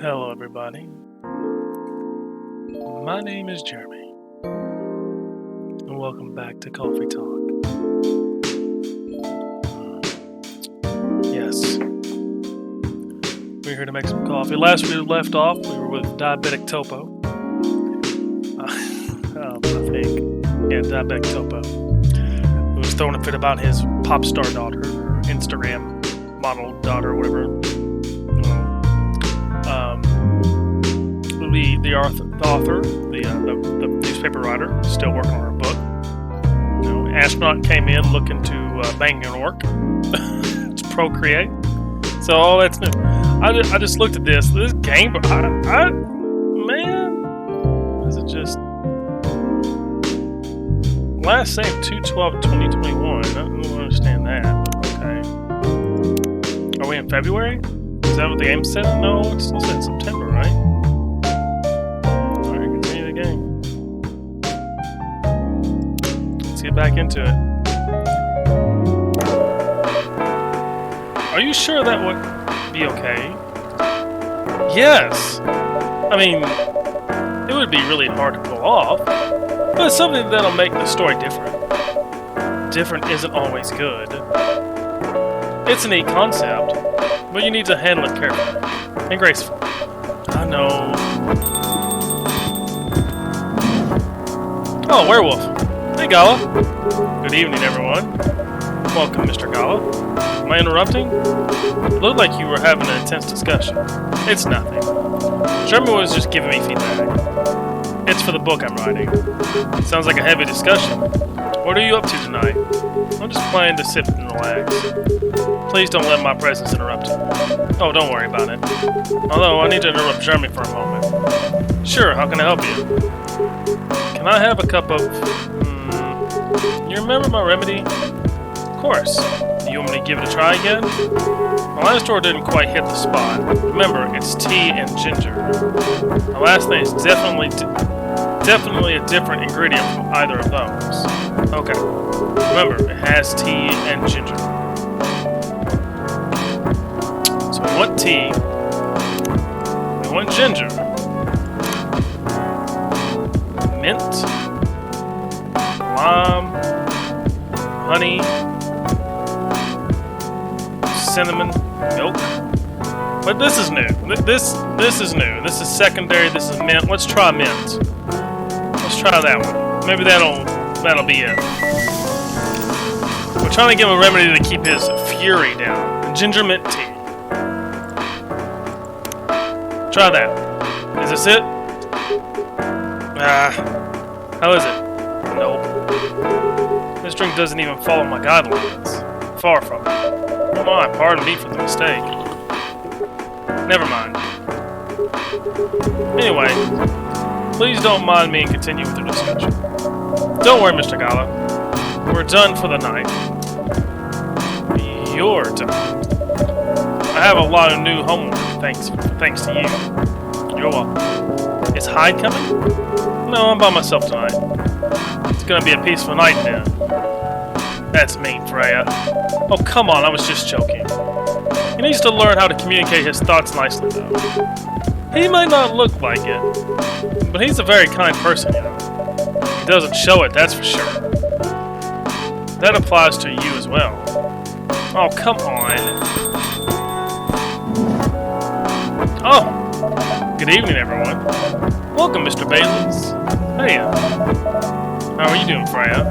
Hello, everybody. My name is Jeremy, and welcome back to Coffee Talk. Yes, we're here to make some coffee. Last we left off, we were with Diabetic Topo. I think. Yeah, Diabetic Topo. He was throwing a fit about his pop star daughter, or Instagram model daughter, or whatever. The author, the newspaper writer, still working on her book. Astronaut came in looking to bang and work to procreate. So all that's new. I just looked at this game, but man, is it just last save 2/12/2021? I don't understand that. But okay, are we in February? Is that what the game said? No, it's still said September, right? Get back into it. Are you sure that would be okay? Yes. I mean, it would be really hard to pull off, but it's something that'll make the story different. Different isn't always good. It's a neat concept, but you need to handle it carefully and gracefully. I know. Oh, werewolf. Hey, Gala. Good evening, everyone. Welcome, Mr. Gala. Am I interrupting? It looked like you were having an intense discussion. It's nothing. Jeremy was just giving me feedback. It's for the book I'm writing. Sounds like a heavy discussion. What are you up to tonight? I'm just planning to sit and relax. Please don't let my presence interrupt you. Oh, don't worry about it. Although, I need to interrupt Jeremy for a moment. Sure, how can I help you? Can I have a cup of... You remember my remedy? Of course. Do you want me to give it a try again? My last order didn't quite hit the spot. Remember, it's tea and ginger. My last name is definitely a different ingredient from either of those. Okay. Remember, it has tea and ginger. So we want tea. We want ginger. Mint. Lime, honey, cinnamon, milk. But this is new. This is new. This is secondary. This is mint. Let's try mint. Let's try that one. Maybe that'll be it. We're trying to give him a remedy to keep his fury down. Ginger mint tea. Try that. Is this it? How is it? Nope. This drink doesn't even follow my guidelines. Far from it. Oh my, pardon me for the mistake. Never mind. Anyway, please don't mind me and continue with the discussion. Don't worry, Mr. Gala. We're done for the night. You're done. I have a lot of new homework, thanks to you. You're welcome. Is Hyde coming? No, I'm by myself tonight. It's gonna be a peaceful night then. That's mean, Freya. Oh, come on, I was just joking. He needs to learn how to communicate his thoughts nicely, though. He might not look like it, but he's a very kind person, you know. He doesn't show it, that's for sure. That applies to you as well. Oh, come on. Oh, good evening, everyone. Welcome, Mr. Bailey's. Hey, how are you doing, Freya?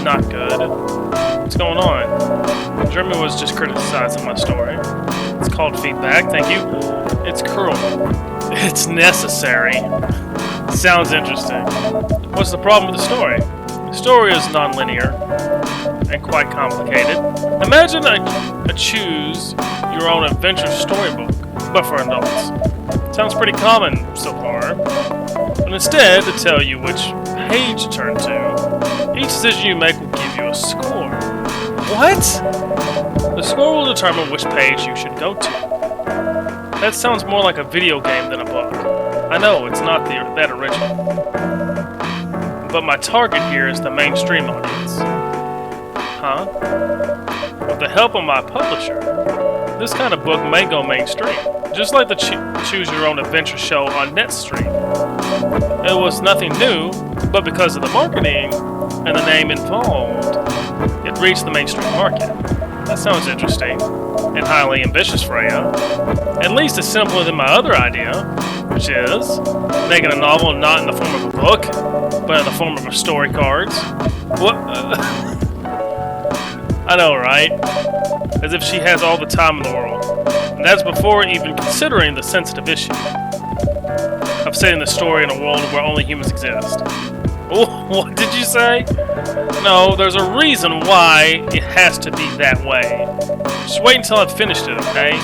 Not good. What's going on? Jeremy was just criticizing my story. It's called feedback, thank you. It's cruel. It's necessary. Sounds interesting. What's the problem with the story? The story is non-linear and quite complicated. Imagine a choose your own adventure storybook, but for adults. Sounds pretty common so far. But instead, to tell you which page to turn to, each decision you make will give you a score. What? The score will determine which page you should go to. That sounds more like a video game than a book. I know, it's not that original. But my target here is the mainstream audience. Huh? With the help of my publisher, this kind of book may go mainstream. just like the Choose Your Own Adventure show on NetStream. It was nothing new, but because of the marketing and the name involved, it reached the mainstream market. That sounds interesting and highly ambitious, Freya. At least it's simpler than my other idea, which is making a novel not in the form of a book, but in the form of story cards. What? I know, right? As if she has all the time in the world. And that's before even considering the sensitive issue of setting the story in a world where only humans exist. Oh, what did you say? No, there's a reason why it has to be that way. Just wait until I've finished it, okay?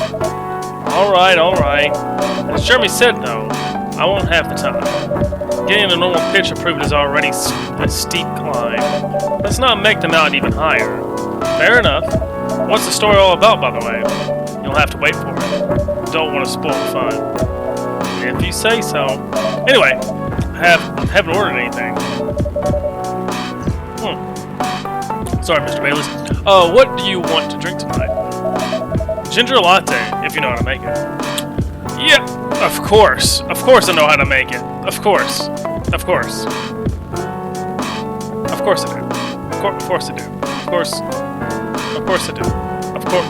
Alright. As Jeremy said, though, I won't have the time. Getting a normal pitch approved is already a steep climb. Let's not make the mountain even higher. Fair enough. What's the story all about, by the way? You'll have to wait for it. Don't want to spoil the fun. If you say so. Anyway, I haven't ordered anything. Sorry, Mr. Bayless. What do you want to drink tonight? Ginger latte, if you know how to make it. Yeah, of course. Of course I know how to make it. Of course. Of course. Of course I do. Of course I do. Of course. Of course I do. Of course.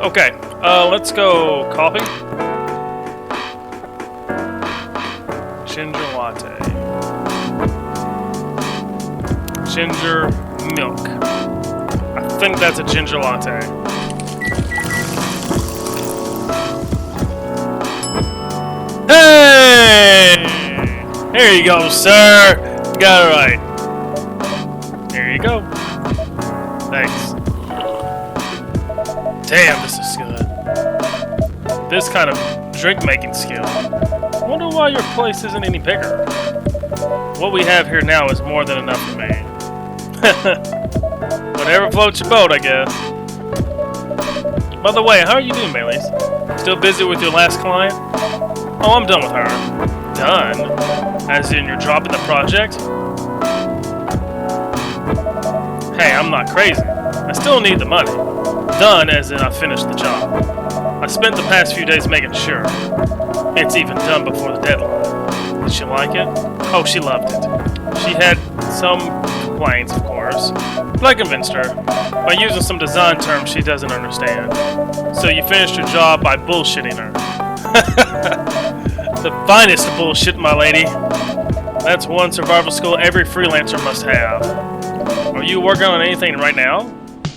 Okay. Let's go coffee. Ginger latte. Ginger milk. I think that's a ginger latte. Hey! There you go, sir. You got it right. There you go. Thanks. Damn, this is good. This kind of drink-making skill. I wonder why your place isn't any bigger. What we have here now is more than enough for me. Whatever floats your boat, I guess. By the way, how are you doing, Baileys? Still busy with your last client? Oh, I'm done with her. Done? As in, you're dropping the project? Hey, I'm not crazy. I still need the money. Done as in I finished the job. I spent the past few days making sure it's even done before the deadline. Did she like it? Oh, she loved it. She had some complaints, of course, but I convinced her by using some design terms she doesn't understand. So you finished your job by bullshitting her. The finest of bullshit, my lady. That's one survival skill every freelancer must have. Are you working on anything right now?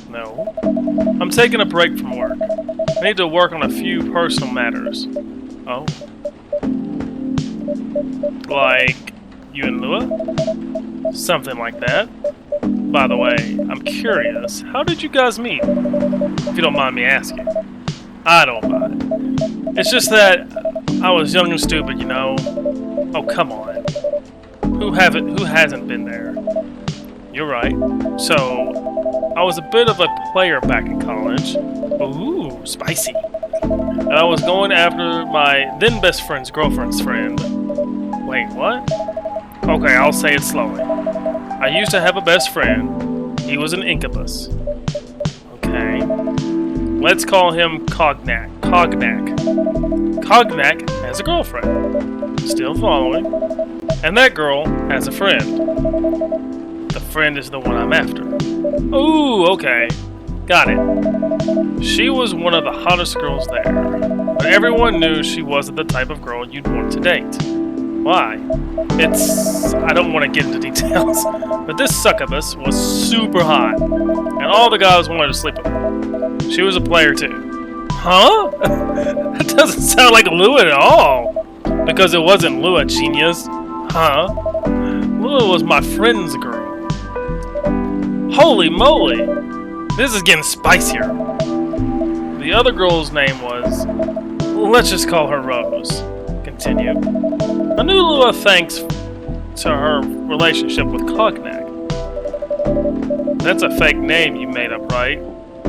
No. I'm taking a break from work. I need to work on a few personal matters. Oh. Like you and Lua? Something like that. By the way, I'm curious, how did you guys meet? If you don't mind me asking. I don't mind. It's just that I was young and stupid, you know. Oh, come on. Who hasn't been there? You're right. So, I was a bit of a player back in college. Ooh, spicy. And I was going after my then best friend's girlfriend's friend. Wait, what? Okay, I'll say it slowly. I used to have a best friend. He was an incubus. Okay. Let's call him Cognac. Cognac has a girlfriend. Still following. And that girl has a friend. The friend is the one I'm after. Ooh, okay. Got it. She was one of the hottest girls there. But everyone knew she wasn't the type of girl you'd want to date. Why? I don't want to get into details, but this succubus was super hot. And all the guys wanted to sleep with her. She was a player too. Huh? That doesn't sound like Lua at all. Because it wasn't Lua, genius. Huh? Lua was my friend's girl. Holy moly! This is getting spicier. The other girl's name was... let's just call her Rose. Continue. I knew Lua thanks to her relationship with Cognac. That's a fake name you made up, right?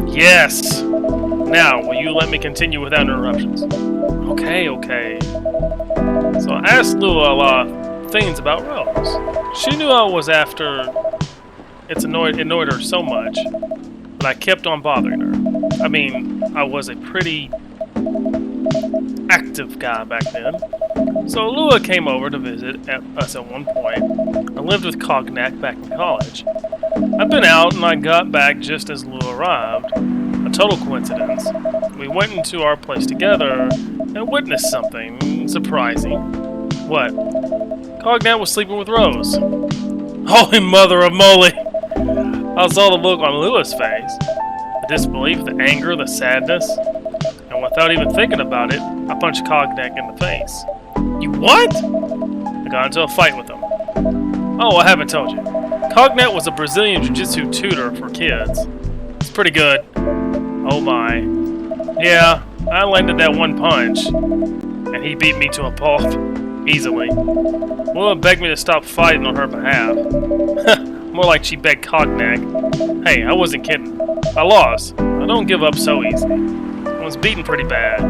Yes! Now, will you let me continue without interruptions? Okay. So I asked Lua a lot of things about Rose. She knew I was after. It annoyed her so much, but I kept on bothering her. I mean, I was a pretty active guy back then. So Lua came over to visit us at one point. I lived with Cognac back in college. I've been out and I got back just as Lua arrived. A total coincidence. We went into our place together and witnessed something surprising. What? Cognac was sleeping with Rose. Holy mother of moly! I saw the look on Lua's face. The disbelief, the anger, the sadness. And without even thinking about it, I punched Cognac in the face. You what? I got into a fight with him. Oh, I haven't told you. Cognac was a Brazilian jiu-jitsu tutor for kids. It's pretty good. Oh my. Yeah, I landed that one punch, and he beat me to a pulp. Easily. Lua begged me to stop fighting on her behalf. More like she begged Cognac. Hey, I wasn't kidding. I lost. I don't give up so easy. I was beaten pretty bad.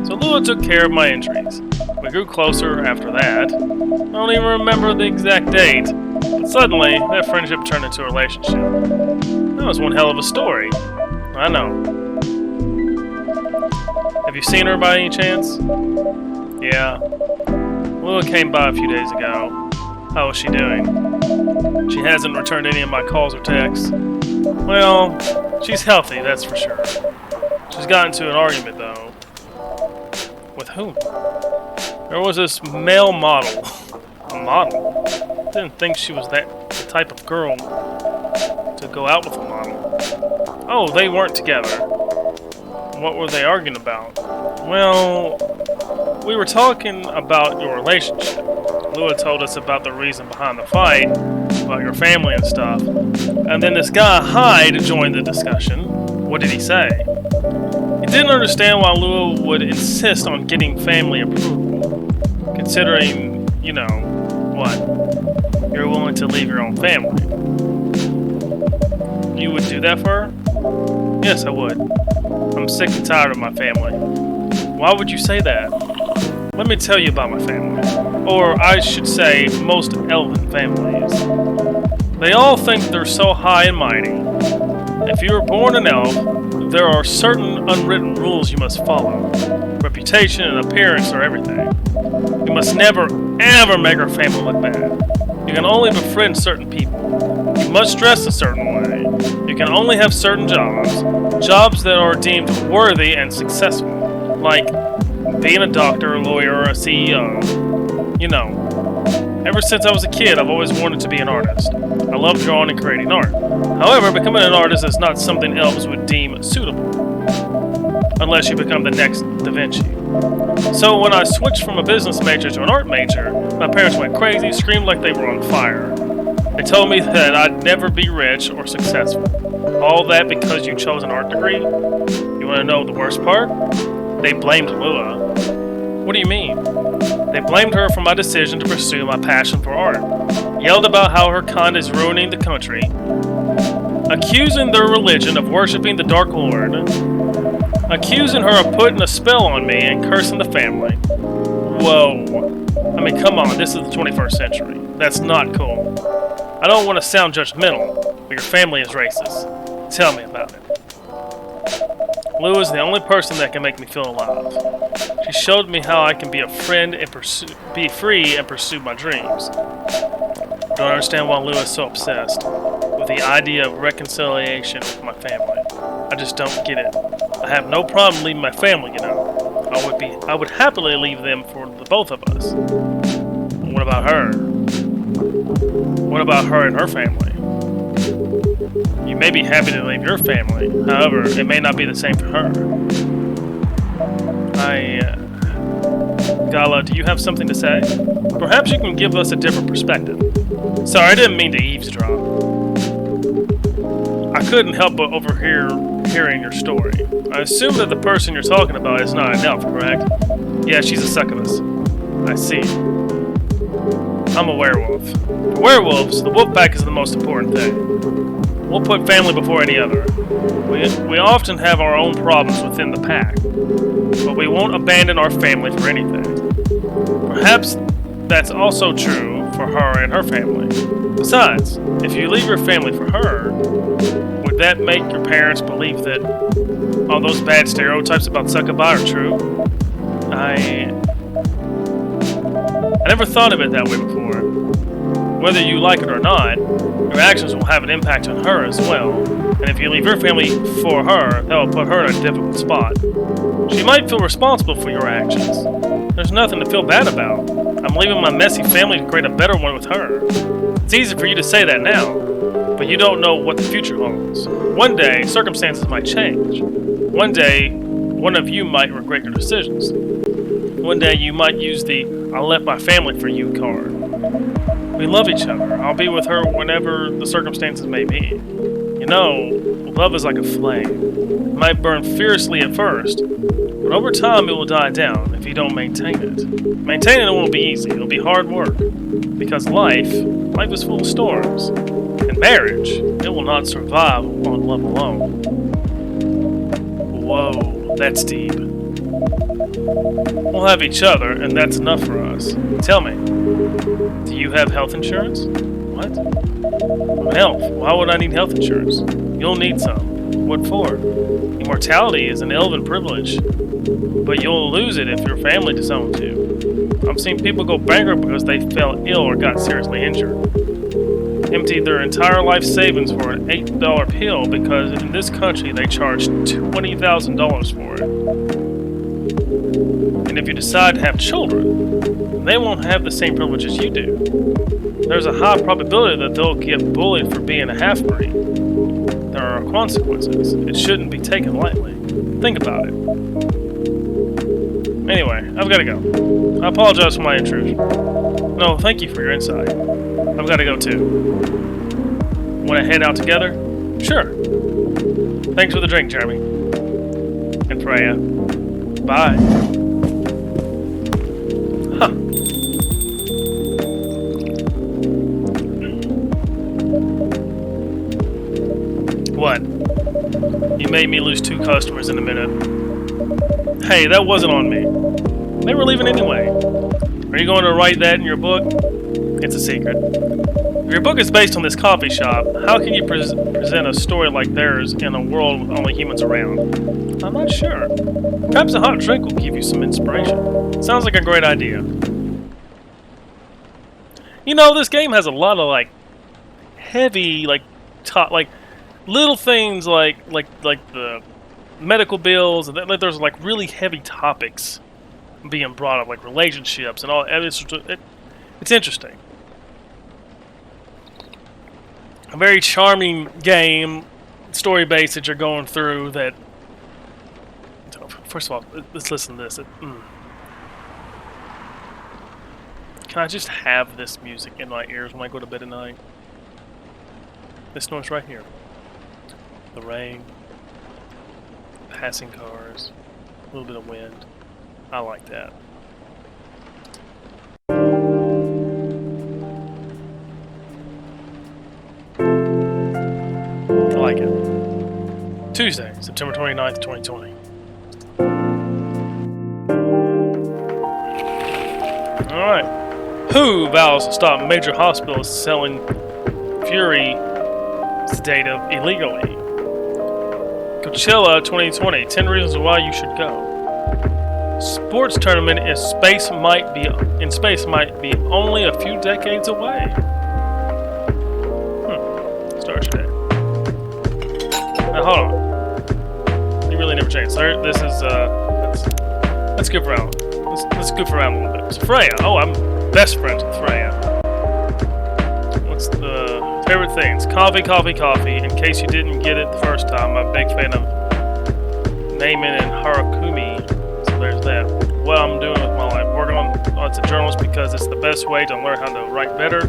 So Lua took care of my injuries. We grew closer after that. I don't even remember the exact date. But suddenly, that friendship turned into a relationship. That was one hell of a story. I know. Have you seen her by any chance? Yeah. Lua came by a few days ago. How is she doing? She hasn't returned any of my calls or texts. Well, she's healthy, that's for sure. She's gotten into an argument, though. With whom? There was this male model. A model? Didn't think she was the type of girl to go out with a model. Oh, they weren't together. What were they arguing about? Well, we were talking about your relationship. Lua told us about the reason behind the fight, about your family and stuff. And then this guy, Hyde, joined the discussion. What did he say? He didn't understand why Lua would insist on getting family approval, considering, you know, what? You're willing to leave your own family. You would do that for her? Yes, I would. I'm sick and tired of my family. Why would you say that? Let me tell you about my family. Or I should say, most elven families. They all think they're so high and mighty. If you were born an elf, there are certain unwritten rules you must follow. Reputation and appearance are everything. You must never, ever make our family look bad. You can only befriend certain people. You must dress a certain way. You can only have certain jobs. Jobs that are deemed worthy and successful. Like being a doctor, a lawyer, or a CEO. You know. Ever since I was a kid, I've always wanted to be an artist. I love drawing and creating art. However, becoming an artist is not something elves would deem suitable. Unless you become the next Da Vinci. So when I switched from a business major to an art major, my parents went crazy, screamed like they were on fire. They told me that I'd never be rich or successful. All that because you chose an art degree? You want to know the worst part? They blamed Lua. What do you mean? They blamed her for my decision to pursue my passion for art. Yelled about how her kind is ruining the country. Accusing their religion of worshiping the Dark Lord. Accusing her of putting a spell on me and cursing the family. Whoa. I mean, come on, this is the 21st century. That's not cool. I don't want to sound judgmental, but your family is racist. Tell me about it. Lou is the only person that can make me feel alive. She showed me how I can be a friend and be free and pursue my dreams. I don't understand why Lou is so obsessed with the idea of reconciliation with my family. I just don't get it. I have no problem leaving my family, you know. I would happily leave them for the both of us. But what about her? What about her and her family? You may be happy to leave your family, however, it may not be the same for her. Gala, do you have something to say? Perhaps you can give us a different perspective. Sorry, I didn't mean to eavesdrop. I couldn't help but overhearing your story. I assume that the person you're talking about is not an elf, correct? Yeah, she's a succubus. I see. I'm a werewolf. For werewolves, the wolf pack is the most important thing. We'll put family before any other. We often have our own problems within the pack, but we won't abandon our family for anything. Perhaps that's also true for her and her family. Besides, if you leave your family for her, would that make your parents believe that all those bad stereotypes about succubi are true? I never thought of it that way before. Whether you like it or not, your actions will have an impact on her as well. And if you leave your family for her, that will put her in a difficult spot. She might feel responsible for your actions. There's nothing to feel bad about. I'm leaving my messy family to create a better one with her. It's easy for you to say that now, but you don't know what the future holds. One day, circumstances might change. One day, one of you might regret your decisions. One day, you might use the "I left my family for you" card. We love each other. I'll be with her whenever the circumstances may be. You know, love is like a flame. It might burn fiercely at first, but over time it will die down if you don't maintain it. Maintaining it won't be easy. It'll be hard work. Because life is full of storms. And marriage, it will not survive on love alone. Whoa, that's deep. We'll have each other, and that's enough for us. Tell me, do you have health insurance? What? Health? Why would I need health insurance? You'll need some. What for? Immortality is an elven privilege, but you'll lose it if your family disowns you. I've seen people go bankrupt because they fell ill or got seriously injured. Emptied their entire life savings for an $8 pill because in this country they charge $20,000 for it. And if you decide to have children, they won't have the same privileges you do. There's a high probability that they'll get bullied for being a half-breed. There are consequences. It shouldn't be taken lightly. Think about it. Anyway, I've got to go. I apologize for my intrusion. No, thank you for your insight. I've got to go too. Want to head out together? Sure. Thanks for the drink, Jeremy. And Freya. Bye. Huh. What? You made me lose 2 customers in a minute. Hey, that wasn't on me. They were leaving anyway. Are you going to write that in your book? It's a secret. If your book is based on this coffee shop, how can you present a story like theirs in a world with only humans around? I'm not sure. Perhaps a hot drink will give you some inspiration. Sounds like a great idea. You know, this game has a lot of heavy, little things like the medical bills, and there's really heavy topics being brought up, like relationships and all. It's interesting. A very charming game, story base that you're going through. That first of all, let's listen to this. Can I just have this music in my ears when I go to bed at night? This noise right here. The rain, passing cars, a little bit of wind. I like that. I like it. Tuesday, September 29th, 2020. Alright. WHO vows to stop major hospitals selling Fury sedative illegally. Coachella 2020, 10 reasons why you should go. Sports tournament in space might be only a few decades away. Start your day. Now hold on. You really never changed. So this is let's goof around. Let's goof around a little bit. So Freya. Oh, I'm best friends with Freya. What's the favorite things? Coffee, coffee, coffee. In case you didn't get it the first time, I'm a big fan of Naiman and Harakumi. So there's that. What I'm doing with my life. Working on as a journalist because it's the best way to learn how to write better,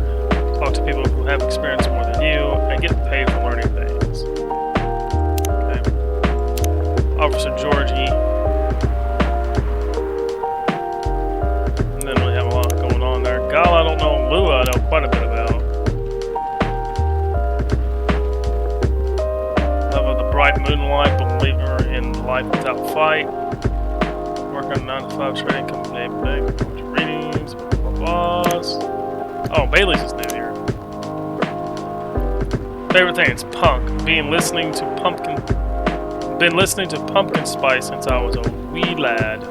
talk to people who have experience more than you, and get paid for learning things. Okay. Officer Georgie. And then we have a lot going on there. Gala, I don't know. Lua, I know quite a bit about. moonlight, believer in life without fight. Working 9 to 5 trading company, big readings, boss. Oh, Bailey's is new here. Favorite thing, it's punk. Been listening to pumpkin spice since I was a wee lad.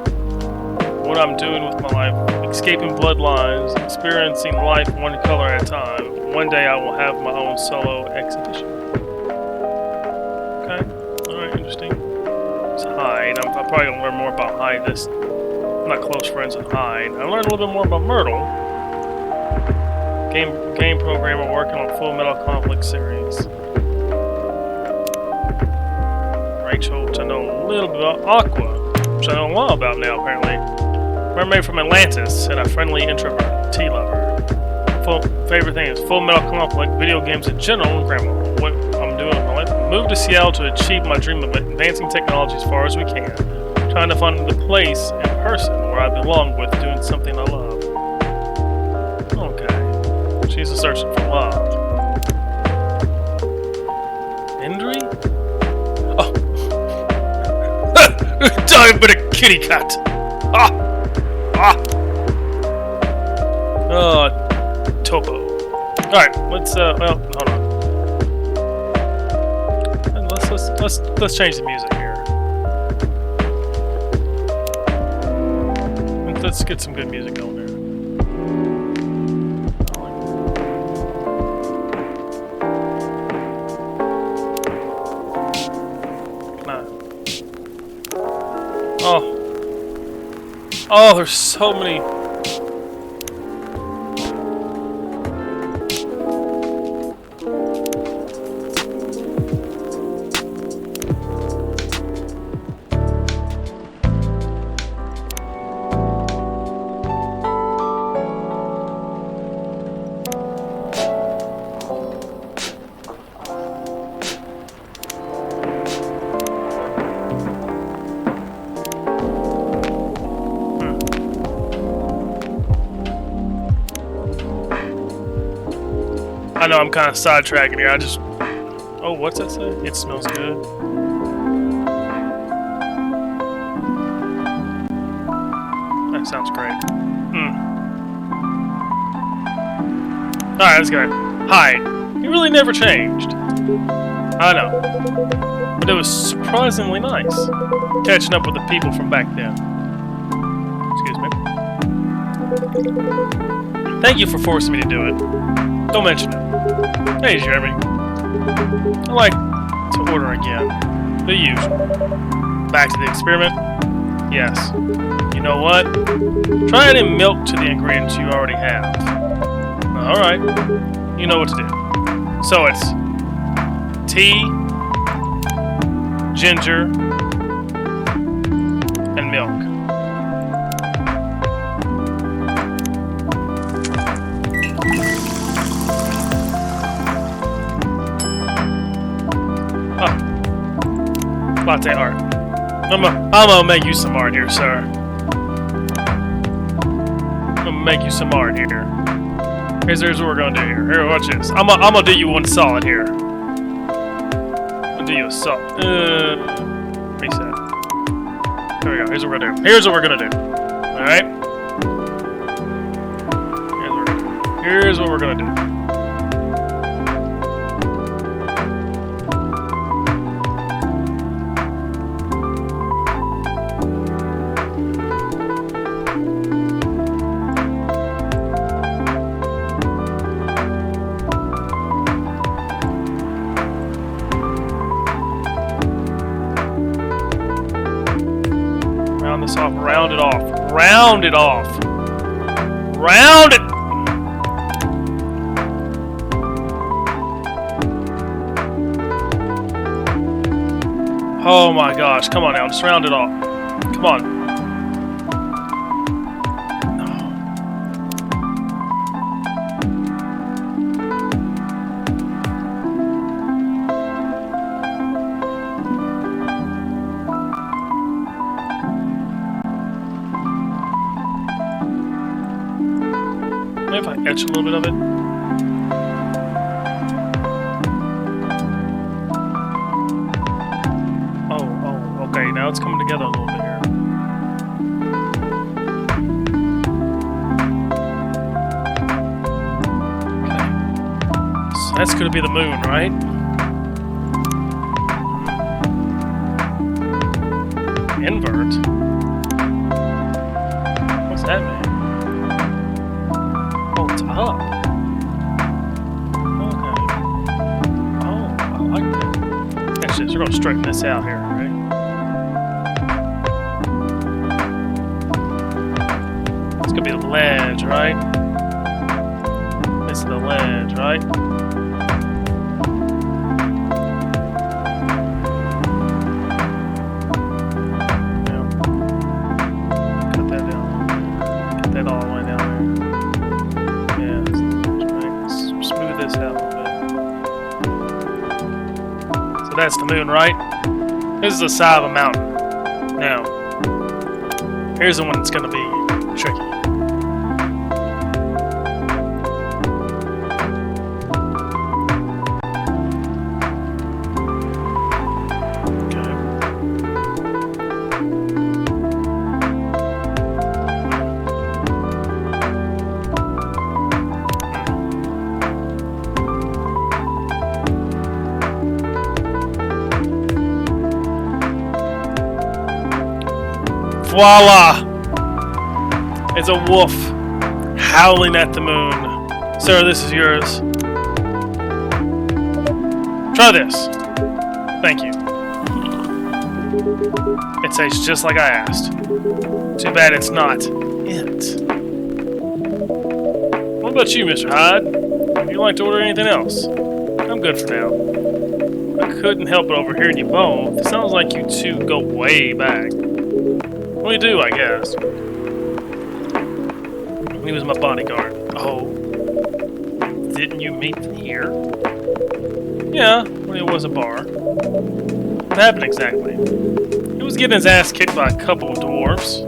What I'm doing with my life, escaping bloodlines, experiencing life one color at a time. One day I will have my own solo exhibition. Okay, alright, interesting. It's Hyde. I'm probably going to learn more about Hyde. I'm not close friends with Hyde. I learned a little bit more about Myrtle. Game programmer working on Full Metal Conflict series. Rachel, which I know a little bit about. Aqua, which I know a lot about now, apparently. Mermaid from Atlantis, and a friendly introvert, tea lover. Favorite thing is Full Metal Conflict, video games in general, and grandma. What I'm doing with my life. Moved to Seattle to achieve my dream of advancing technology as far as we can. Trying to find the place and person where I belong with doing something I love. Okay. She's a searching for love. Indri? Oh! Time but a kitty cat! Ah! Ah! Topo. Alright, let's, well, hold on. Let's change the music here. Let's get some good music going there. Oh, there's so many. I know I'm kind of sidetracking here. Oh, what's that say? It smells good. That sounds great. Alright, let's go. Hyde. He really never changed. I know. But it was surprisingly nice. Catching up with the people from back then. Excuse me. Thank you for forcing me to do it. Don't mention it. Hey, Jeremy. I like to order again. The usual. Back to the experiment? Yes. You know what? Try adding milk to the ingredients you already have. Alright. You know what to do. So it's tea, ginger, and milk. Latte Art. I'm gonna make you some art here, sir. I'm gonna make you some art here. Here's what we're gonna do here. Here, watch this. I'm gonna do you one solid here. I'll do you a solid. Reset. There we go. Here's what we're gonna do. Here's what we're gonna do. All right. Here's what we're gonna do. This off, round it off, round it off, round it. Oh my gosh, come on now, just round it off. Come on. If I etch a little bit of it. it's coming together a little bit here. Okay. So that's gonna be the moon, right? Invert? What's that mean? Oh, it's up. Okay. Oh, I like that. Actually, we're gonna straighten this out here, right? It's gonna be the ledge, right? This is the ledge, right? That's the moon, right? This is the side of a mountain. Now, here's the one that's gonna be tricky. Voila! It's a wolf howling at the moon. Sir, this is yours. Try this. Thank you. It tastes just like I asked. Too bad it's not it. What about you, Mr. Hyde? Would you like to order anything else? I'm good for now. I couldn't help but overhearing you both. It sounds like you two go way back. We do, I guess. He was my bodyguard. Oh. Didn't you meet here? Yeah, when it was a bar. What happened exactly? He was getting his ass kicked by a couple of dwarves.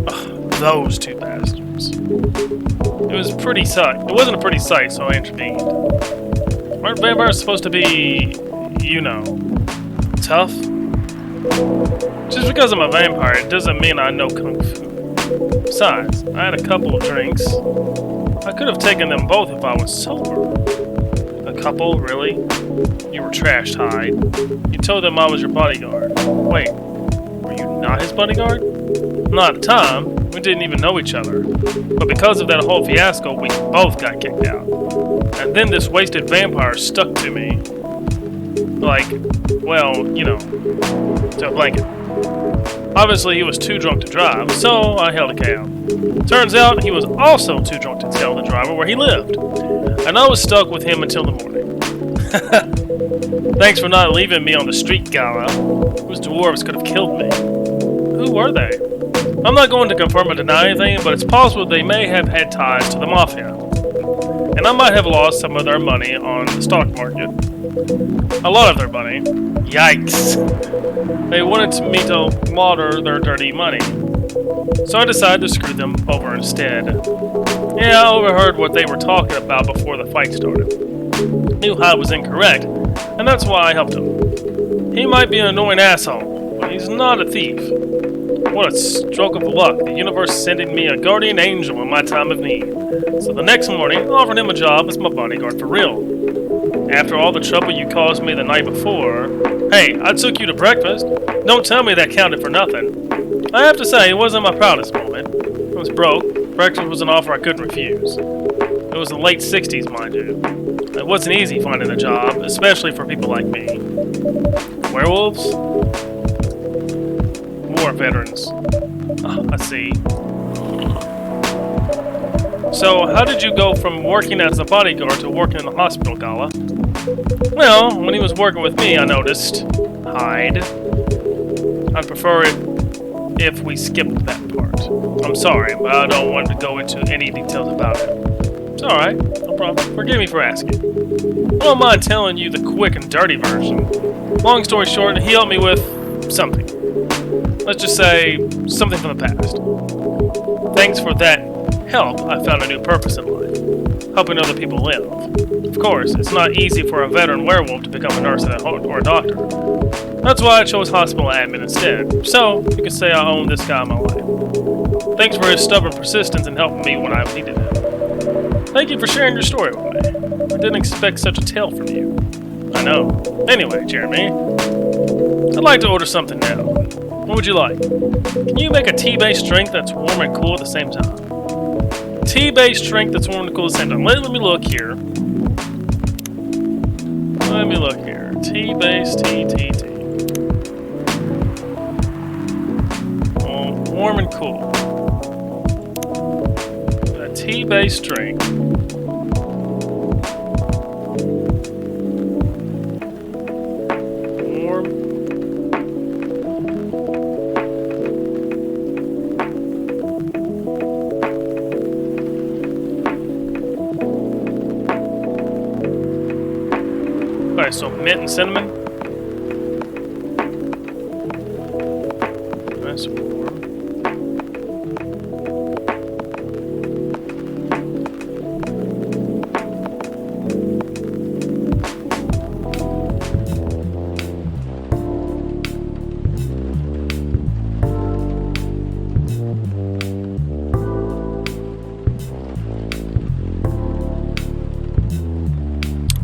Ugh, those two bastards. It was a pretty sight. It wasn't a pretty sight, so I intervened. Aren't vampires supposed to be, you know, tough? Just because I'm a vampire, it doesn't mean I know Kung Fu. Besides, I had a couple of drinks. I could have taken them both if I was sober. A couple, really? You were trashed, Hyde. You told them I was your bodyguard. Wait, were you not his bodyguard? Not at the time. We didn't even know each other. But because of that whole fiasco, we both got kicked out. And then this wasted vampire stuck to me. Like, well, you know, to a blanket. Obviously, he was too drunk to drive, so I held a cab. Turns out, he was also too drunk to tell the driver where he lived. And I was stuck with him until the morning. Thanks for not leaving me on the street, Gala. Those dwarves could have killed me. Who were they? I'm not going to confirm or deny anything, but it's possible they may have had ties to the Mafia. And I might have lost some of their money on the stock market. A lot of their money. Yikes. They wanted me to launder their dirty money. So I decided to screw them over instead. Yeah, I overheard what they were talking about before the fight started. Knew Hyde was incorrect, and that's why I helped him. He might be an annoying asshole, but he's not a thief. What a stroke of luck, the universe sending me a guardian angel in my time of need. So the next morning, I offered him a job as my bodyguard for real. After all the trouble you caused me the night before... Hey, I took you to breakfast. Don't tell me that counted for nothing. I have to say, it wasn't my proudest moment. I was broke. Breakfast was an offer I couldn't refuse. It was the late 60s, mind you. It wasn't easy finding a job, especially for people like me. Werewolves? War veterans. I see. So, how did you go from working as a bodyguard to working in the hospital, Gala? Well, when he was working with me, I noticed. Hyde. I'd prefer it if we skipped that part. I'm sorry, but I don't want to go into any details about it. It's alright, no problem. Forgive me for asking. I don't mind telling you the quick and dirty version. Long story short, he helped me with something. Let's just say, something from the past. Thanks for that help, I found a new purpose in life. Helping other people live. Of course, it's not easy for a veteran werewolf to become a nurse or a doctor. That's why I chose hospital admin instead. So, you can say I own this guy my life. Thanks for his stubborn persistence and helping me when I needed it. Thank you for sharing your story with me. I didn't expect such a tale from you. I know. Anyway, Jeremy, I'd like to order something now. What would you like? Can you make a tea-based drink that's warm and cool at the same time? Tea-based drink that's warm and cool at the same time. Let me look here. Let me look here. Tea-based, tea. Warm and cool. A tea-based drink. Warm. Alright, so mint and cinnamon. Nice warm.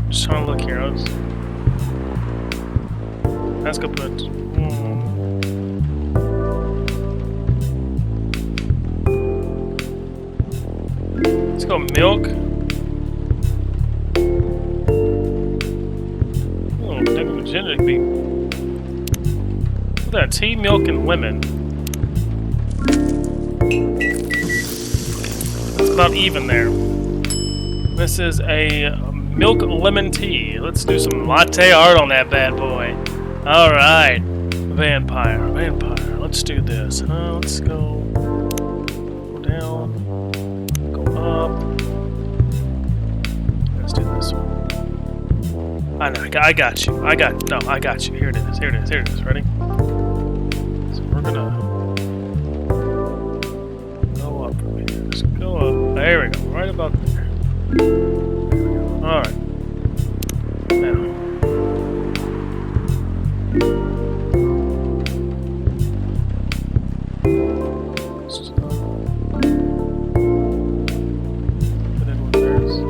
Just trying to look here. Let's go put. Let's go milk. Oh, legit be. Look at that, tea, milk, and lemon. It's about even there. This is a milk lemon tea. Let's do some latte art on that bad boy. Alright. Vampire. Let's do this. Let's go down. Go up. Let's do this one. I got you. I got you. Here it is. Ready? So we're gonna go up from here. Just go up. There we go. Right about there. Alright. Now. Put in one first.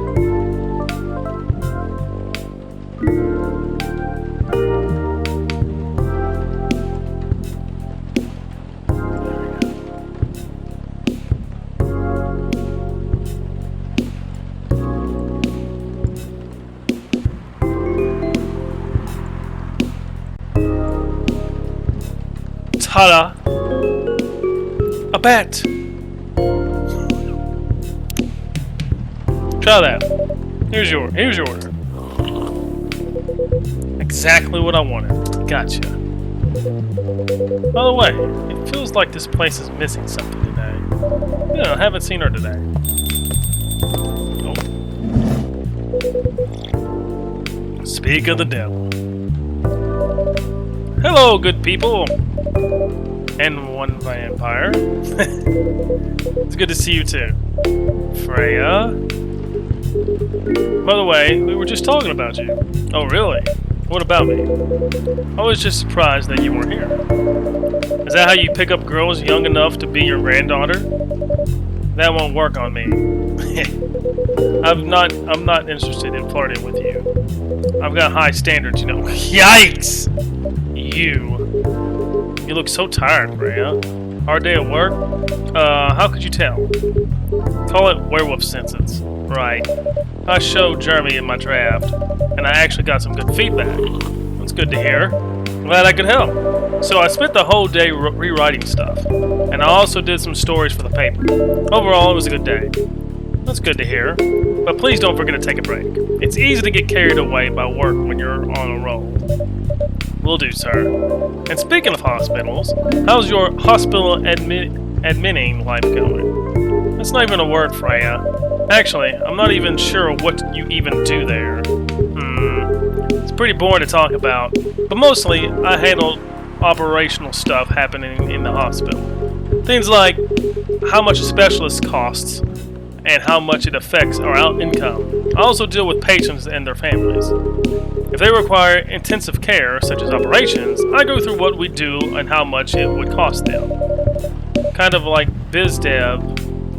Ta-da! A bat! Try that. Here's your order. Exactly what I wanted. Gotcha. By the way, it feels like this place is missing something today. Yeah, I haven't seen her today. Oh. Speak of the devil. Hello, good people! And one vampire. It's good to see you too. Freya. By the way, we were just talking about you. Oh, really? What about me? I was just surprised that you weren't here. Is that how you pick up girls young enough to be your granddaughter? That won't work on me. I'm not interested in flirting with you. I've got high standards, you know. Yikes! You look so tired, Freya. Hard day at work? How could you tell? Call it werewolf senses. Right. I showed Jeremy in my draft, and I actually got some good feedback. That's good to hear. Glad I could help. So I spent the whole day rewriting stuff, and I also did some stories for the paper. Overall, it was a good day. That's good to hear. But please don't forget to take a break. It's easy to get carried away by work when you're on a roll. Will do, sir. And speaking of hospitals, how's your hospital admitting life going? That's not even a word, Freya. Actually, I'm not even sure what you even do there. It's pretty boring to talk about, but mostly I handle operational stuff happening in the hospital. Things like how much a specialist costs and how much it affects our income. I also deal with patients and their families. If they require intensive care, such as operations, I go through what we do and how much it would cost them. Kind of like biz dev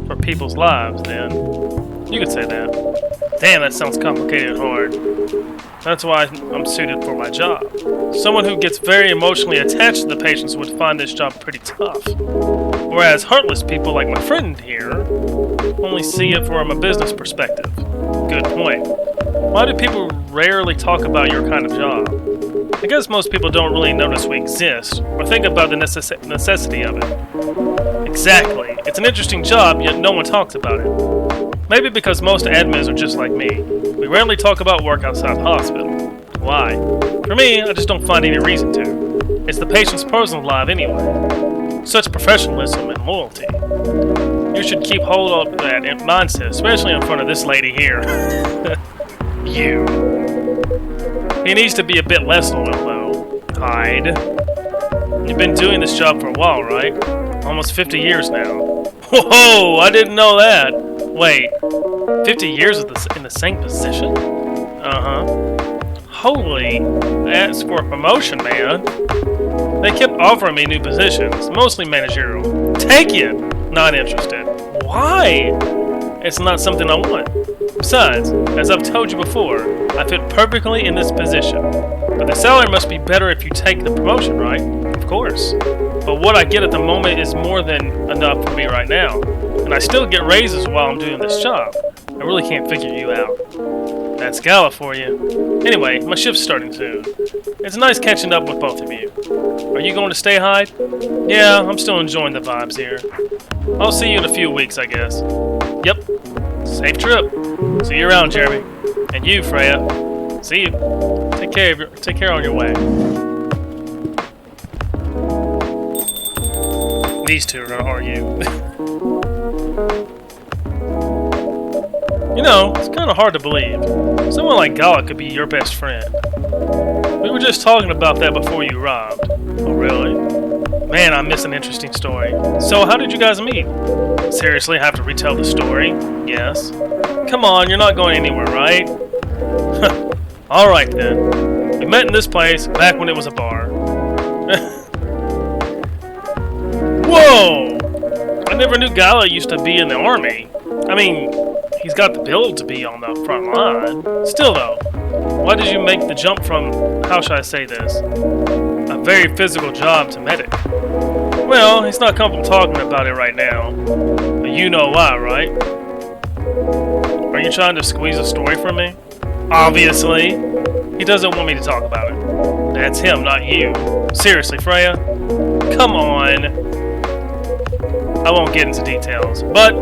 for people's lives, then. You could say that. Damn, that sounds complicated and hard. That's why I'm suited for my job. Someone who gets very emotionally attached to the patients would find this job pretty tough. Whereas heartless people like my friend here only see it from a business perspective. Good point. Why do people rarely talk about your kind of job? I guess most people don't really notice we exist or think about the necessity of it. Exactly. It's an interesting job, yet no one talks about it. Maybe because most admins are just like me. We rarely talk about work outside the hospital. Why? For me, I just don't find any reason to. It's the patient's personal life anyway. Such professionalism and loyalty. You should keep hold of that mindset, especially in front of this lady here. You. He needs to be a bit less loyal, though. Hyde. You've been doing this job for a while, right? Almost 50 years now. Whoa, I didn't know that. Wait, 50 years in the same position? Uh-huh. Holy, that's for a promotion, man. They kept offering me new positions, mostly managerial. Take it! Not interested. Why? It's not something I want. Besides, as I've told you before, I fit perfectly in this position. But the salary must be better if you take the promotion, right? Of course. But what I get at the moment is more than enough for me right now. And I still get raises while I'm doing this job. I really can't figure you out. That's Gala for you. Anyway, my shift's starting soon. It's nice catching up with both of you. Are you going to stay, Hyde? Yeah, I'm still enjoying the vibes here. I'll see you in a few weeks, I guess. Yep. Safe trip. See you around, Jeremy. And you, Freya. See you. Take care on your way. These two are gonna argue. You know, it's kind of hard to believe. Someone like Gala could be your best friend. We were just talking about that before you arrived. Oh, really? Man, I miss an interesting story. So, how did you guys meet? Seriously, have to retell the story? Yes. Come on, you're not going anywhere, right? Alright then. We met in this place back when it was a bar. Whoa! I never knew Gala used to be in the army. I mean, he's got the build to be on the front line. Still though, why did you make the jump from, how should I say this, a very physical job to medic? Well, he's not comfortable talking about it right now. But you know why, right? Are you trying to squeeze a story from me? Obviously. He doesn't want me to talk about it. That's him, not you. Seriously, Freya? Come on. I won't get into details, but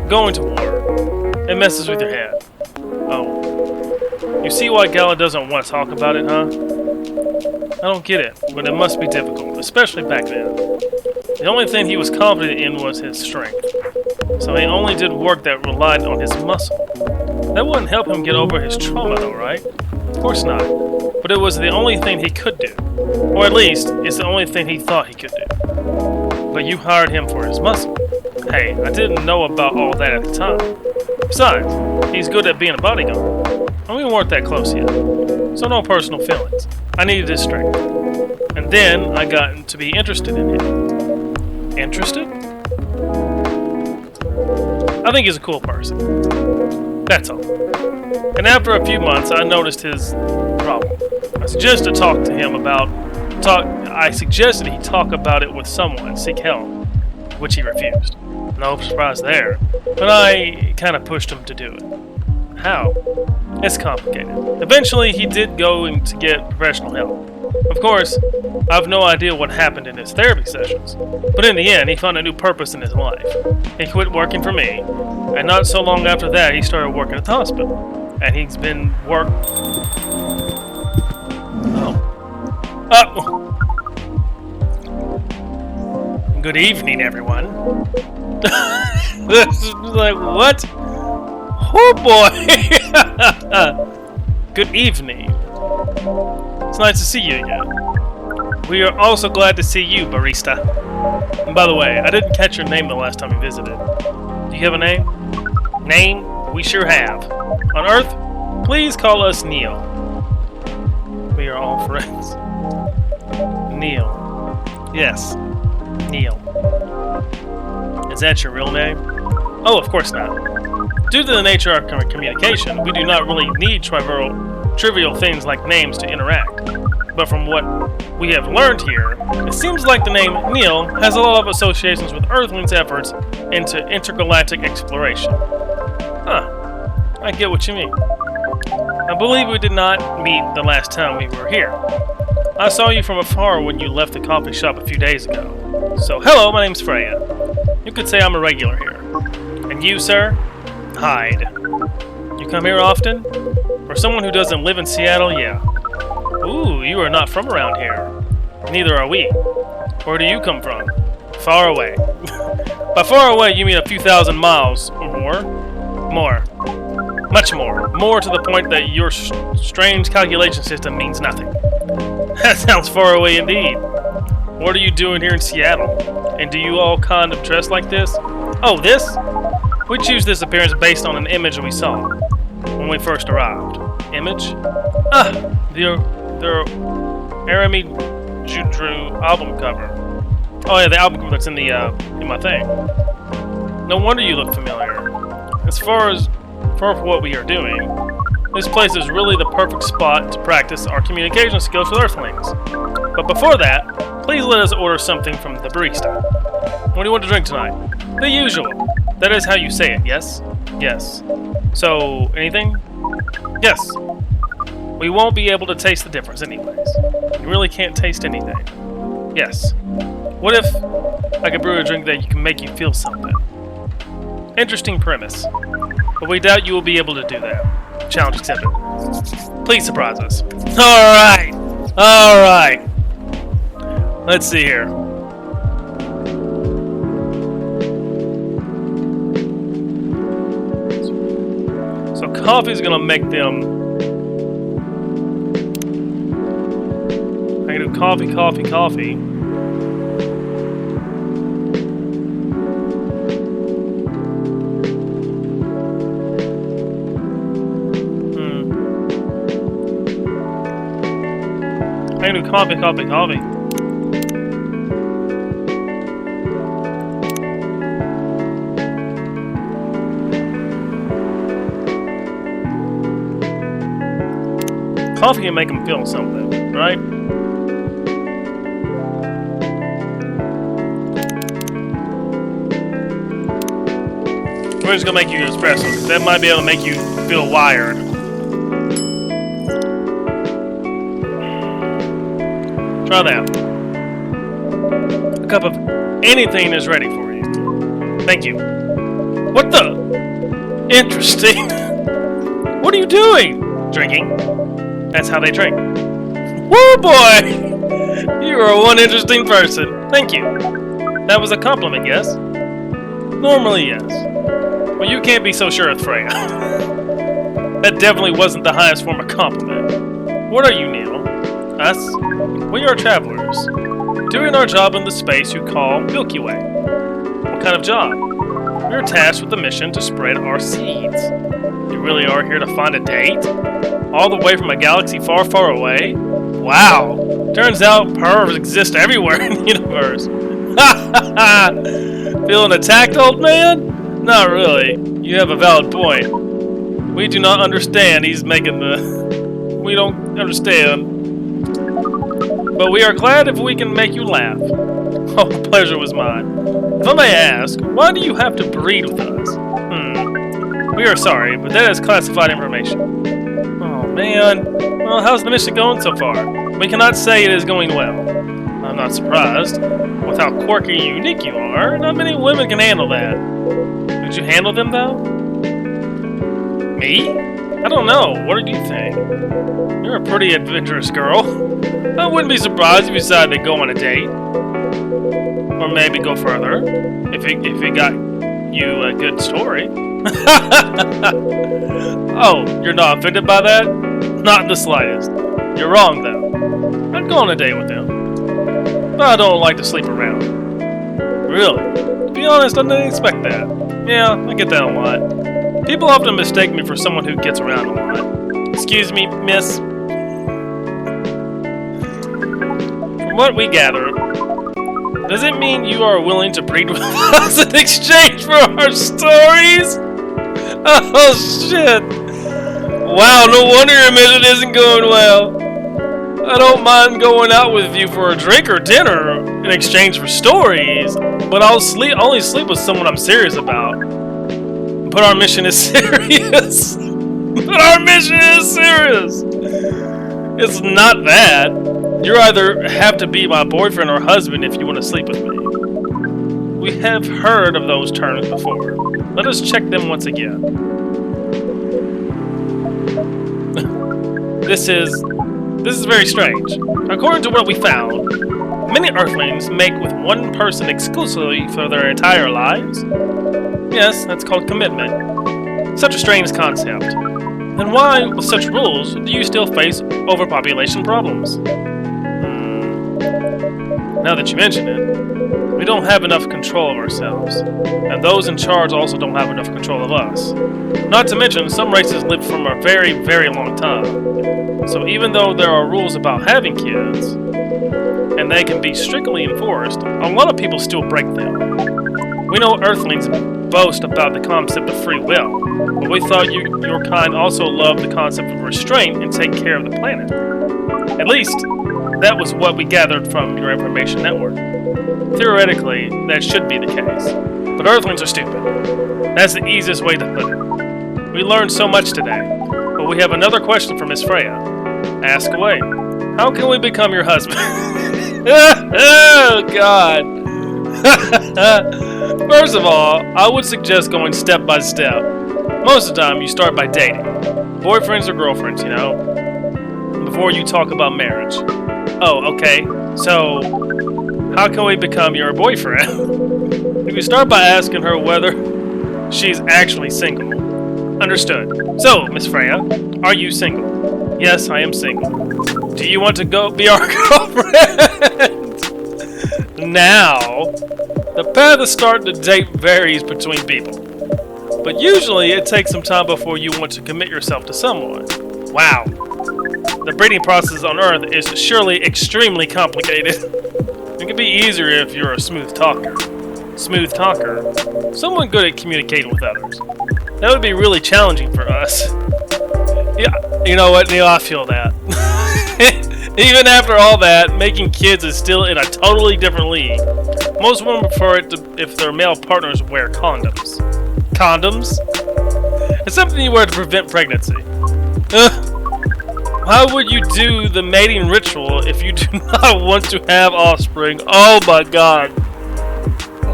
going to war. It messes with your head. Oh. You see why Gala doesn't want to talk about it, huh? I don't get it, but it must be difficult, especially back then. The only thing he was confident in was his strength. So he only did work that relied on his muscle. That wouldn't help him get over his trauma though, right? Of course not. But it was the only thing he could do. Or at least, it's the only thing he thought he could do. But you hired him for his muscle. Hey, I didn't know about all that at the time. Besides, he's good at being a bodyguard. And we weren't that close yet. So no personal feelings. I needed his strength. And then I got to be interested in him. Interested? I think he's a cool person. That's all. And after a few months, I noticed his problem. I suggested he talk about it with someone, seek help, which he refused. No surprise there, but I kind of pushed him to do it. How? It's complicated. Eventually, he did go to get professional help. Of course, I have no idea what happened in his therapy sessions, but in the end, he found a new purpose in his life. He quit working for me, and not so long after that, he started working at the hospital. And he's been Good evening, everyone. This is like, what? Oh boy! Good evening. It's nice to see you again. We are also glad to see you, barista. And by the way, I didn't catch your name the last time you visited. Do you have a name? Name? We sure have. On Earth, please call us Neil. We are all friends. Neil. Yes, Neil. Is that your real name? Oh, of course not. Due to the nature of our communication, we do not really need trivial things like names to interact. But from what we have learned here, it seems like the name Neil has a lot of associations with Earthlings' efforts into intergalactic exploration. Huh. I get what you mean. I believe we did not meet the last time we were here. I saw you from afar when you left the coffee shop a few days ago. So, hello, my name's Freya. You could say I'm a regular here. And you, sir? Hyde. You come here often? For someone who doesn't live in Seattle, yeah. Ooh, you are not from around here. Neither are we. Where do you come from? Far away. By far away, you mean a few thousand miles or more? More. Much more. More to the point that your strange calculation system means nothing. That sounds far away indeed. What are you doing here in Seattle? And do you all kind of dress like this? Oh, this? We choose this appearance based on an image we saw when we first arrived. Image? Ah, the Arami Judru album cover. Oh yeah, the album cover that's in my thing. No wonder you look familiar. As far for what we are doing, this place is really the perfect spot to practice our communication skills with Earthlings. But before that, please let us order something from the barista. What do you want to drink tonight? The usual. That is how you say it, yes? Yes. So, anything? Yes. We won't be able to taste the difference anyways. You really can't taste anything. Yes. What if I could brew a drink that can make you feel something? Interesting premise. But we doubt you will be able to do that. Challenge accepted. Please surprise us. Alright! Alright! Let's see here. So coffee's gonna make them... I can do coffee, coffee, coffee. I can do coffee, coffee, coffee. Coffee can make them feel something, right? We're just gonna make you espresso, because that might be able to make you feel wired. Try that. A cup of anything is ready for you. Thank you. What the? Interesting. What are you doing? Drinking. That's how they drink. Woo boy! You are one interesting person. Thank you. That was a compliment, yes? Normally, yes. Well, you can't be so sure of Freya. That definitely wasn't the highest form of compliment. What are you, Neil? Us? We are travelers, doing our job in the space you call Milky Way. What kind of job? We are tasked with the mission to spread our seeds. You really are here to find a date? All the way from a galaxy far, far away? Wow! Turns out pervs exist everywhere in the universe. Ha ha ha! Feeling attacked, old man? Not really. You have a valid point. We do not understand. He's making the... We don't understand. But we are glad if we can make you laugh. Oh, the pleasure was mine. If I may ask, why do you have to breed with us? We are sorry, but that is classified information. Oh, man. Well, how's the mission going so far? We cannot say it is going well. I'm not surprised. With how quirky and unique you are, not many women can handle that. Could you handle them, though? Me? I don't know. What do you think? You're a pretty adventurous girl. I wouldn't be surprised if you decided to go on a date. Or maybe go further. If it got you a good story. Oh, you're not offended by that? Not in the slightest. You're wrong, though. I'd go on a date with him. But I don't like to sleep around. Really? To be honest, I didn't expect that. Yeah, I get that a lot. People often mistake me for someone who gets around a lot. Excuse me, miss. From what we gather, does it mean you are willing to breed with us in exchange for our stories? Oh shit! Wow, no wonder your mission isn't going well. I don't mind going out with you for a drink or dinner in exchange for stories, but I'll only sleep with someone I'm serious about. But our mission is serious. But our mission is serious. It's not that. You either have to be my boyfriend or husband if you want to sleep with me. We have heard of those terms before. Let us check them once again. This is very strange. According to what we found, many Earthlings make with one person exclusively for their entire lives. Yes, that's called commitment. Such a strange concept. Then why, with such rules, do you still face overpopulation problems? Now that you mention it, we don't have enough control of ourselves, and those in charge also don't have enough control of us. Not to mention, some races live from a very, very long time. So even though there are rules about having kids, and they can be strictly enforced, a lot of people still break them. We know Earthlings boast about the concept of free will, but we thought your kind also loved the concept of restraint and take care of the planet. At least, that was what we gathered from your information network. Theoretically, that should be the case, but Earthlings are stupid. That's the easiest way to put it. We learned so much today, but we have another question for Miss Freya. Ask away. How can we become your husband? Oh, God. First of all, I would suggest going step by step. Most of the time, you start by dating. Boyfriends or girlfriends, you know? Before you talk about marriage. Oh, okay. So, how can we become your boyfriend? If you start by asking her whether she's actually single. Understood. So, Miss Freya, are you single? Yes, I am single. Do you want to go be our girlfriend? Now, the path of starting to date varies between people. But usually, it takes some time before you want to commit yourself to someone. Wow. The breeding process on Earth is surely extremely complicated. It could be easier if you're a smooth talker. Smooth talker? Someone good at communicating with others. That would be really challenging for us. Yeah, you know what, Neil, I feel that. Even after all that, making kids is still in a totally different league. Most women prefer it if their male partners wear condoms. Condoms? It's something you wear to prevent pregnancy. How would you do the mating ritual if you do not want to have offspring? Oh my God.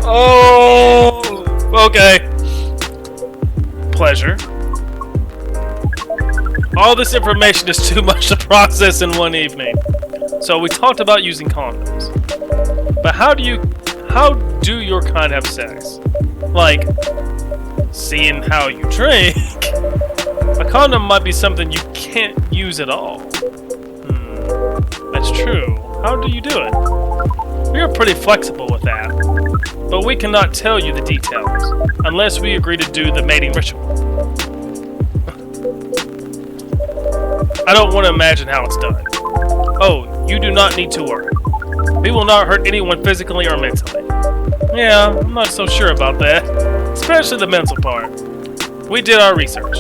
Oh, okay. Pleasure. All this information is too much to process in one evening. So we talked about using condoms. But how do your kind have sex? Like, seeing how you drink. A condom might be something you can't use at all. That's true. How do you do it? We are pretty flexible with that. But we cannot tell you the details, unless we agree to do the mating ritual. I don't want to imagine how it's done. Oh, you do not need to worry. We will not hurt anyone physically or mentally. Yeah, I'm not so sure about that. Especially the mental part. We did our research.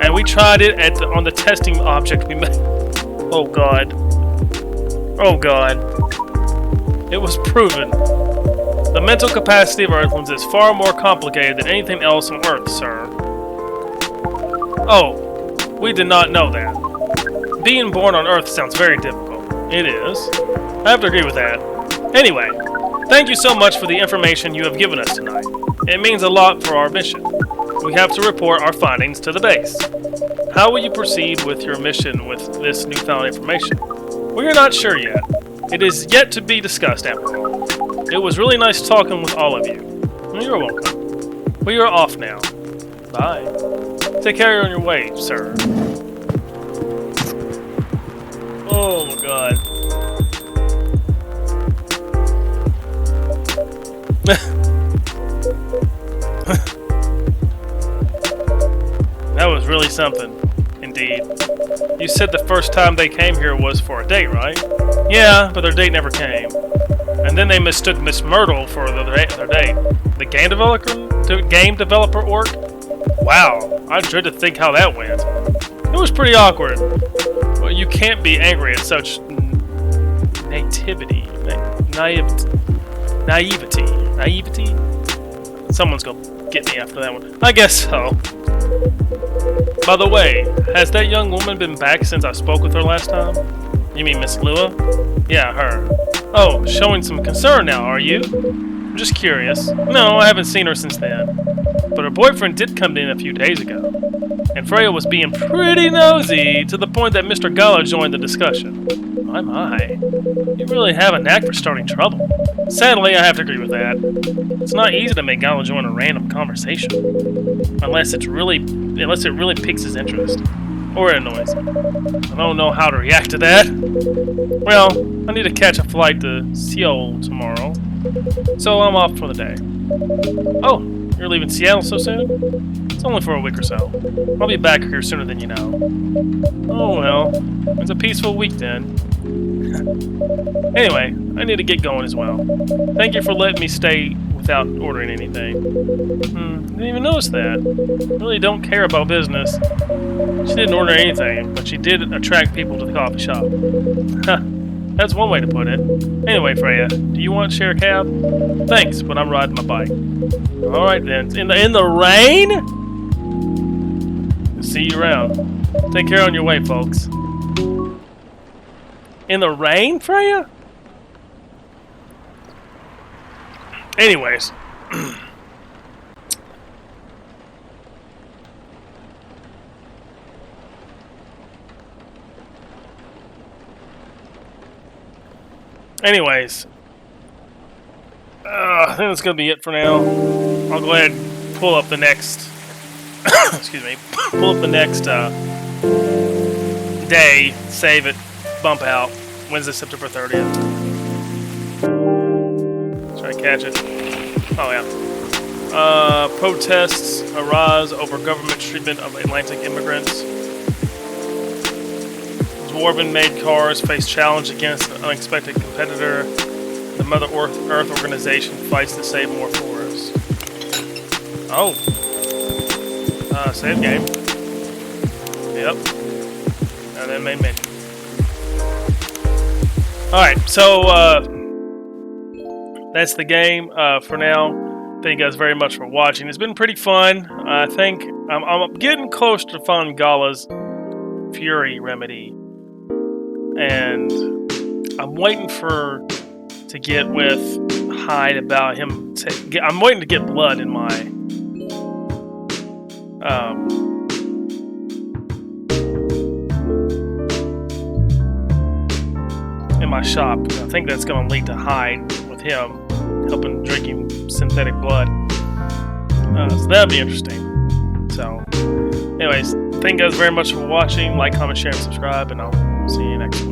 And we tried it on the testing object we made. Oh God. Oh God. It was proven. The mental capacity of Earthlings is far more complicated than anything else on Earth, sir. Oh, we did not know that. Being born on Earth sounds very difficult. It is. I have to agree with that. Anyway, thank you so much for the information you have given us tonight. It means a lot for our mission. We have to report our findings to the base. How will you proceed with your mission with this newfound information? We are not sure yet. It is yet to be discussed, after all. It was really nice talking with all of you. You're welcome. We are off now. Bye. Take care on your way, sir. Oh my God. really something. Indeed. You said the first time they came here was for a date, right? Yeah, but their date never came. And then they mistook Miss Myrtle for their date. The game developer orc? Wow, I dread to think how that went. It was pretty awkward. Well, you can't be angry at such naivety. Someone's gonna get me after that one. I guess so. By the way, has that young woman been back since I spoke with her last time? You mean Miss Lua? Yeah, her. Oh, showing some concern now, are you? I'm just curious. No, I haven't seen her since then. But her boyfriend did come in a few days ago. And Freya was being pretty nosy, to the point that Mr. Gala joined the discussion. My. You really have a knack for starting trouble. Sadly, I have to agree with that. It's not easy to make Gala join a random conversation. Unless it really piques his interest. Or it annoys him. I don't know how to react to that. Well, I need to catch a flight to Seoul tomorrow. So I'm off for the day. Oh, you're leaving Seattle so soon? It's only for a week or so. I'll be back here sooner than you know. Oh well, it's a peaceful week then. Anyway, I need to get going as well. Thank you for letting me stay without ordering anything. Didn't even notice that. Really don't care about business. She didn't order anything, but she did attract people to the coffee shop. That's one way to put it. Anyway, Freya, do you want to share a cab? Thanks, but I'm riding my bike. Alright then, in the rain? See you around. Take care on your way, folks. In the rain, Freya? Anyways. I think that's gonna be it for now. I'll go ahead and pull up the next excuse me, pull up the next day, save it, bump out, Wednesday, September 30th. Try to catch it. Oh yeah. Protests arise over government treatment of Atlantic immigrants. Dwarven-made cars face challenge against an unexpected competitor. The Mother Earth organization fights to save more forests. Oh. Save game. Yep. And then main menu. Alright, so, that's the game, for now. Thank you guys very much for watching. It's been pretty fun. I think I'm getting close to finding Gala's Fury remedy. And I'm waiting to get with Hyde about him. I'm waiting to get blood in my shop. I think that's going to lead to Hyde with him helping drinking synthetic blood. So that'll be interesting. So, anyways, thank you guys very much for watching. Like, comment, share, and subscribe, and I'll see you next one.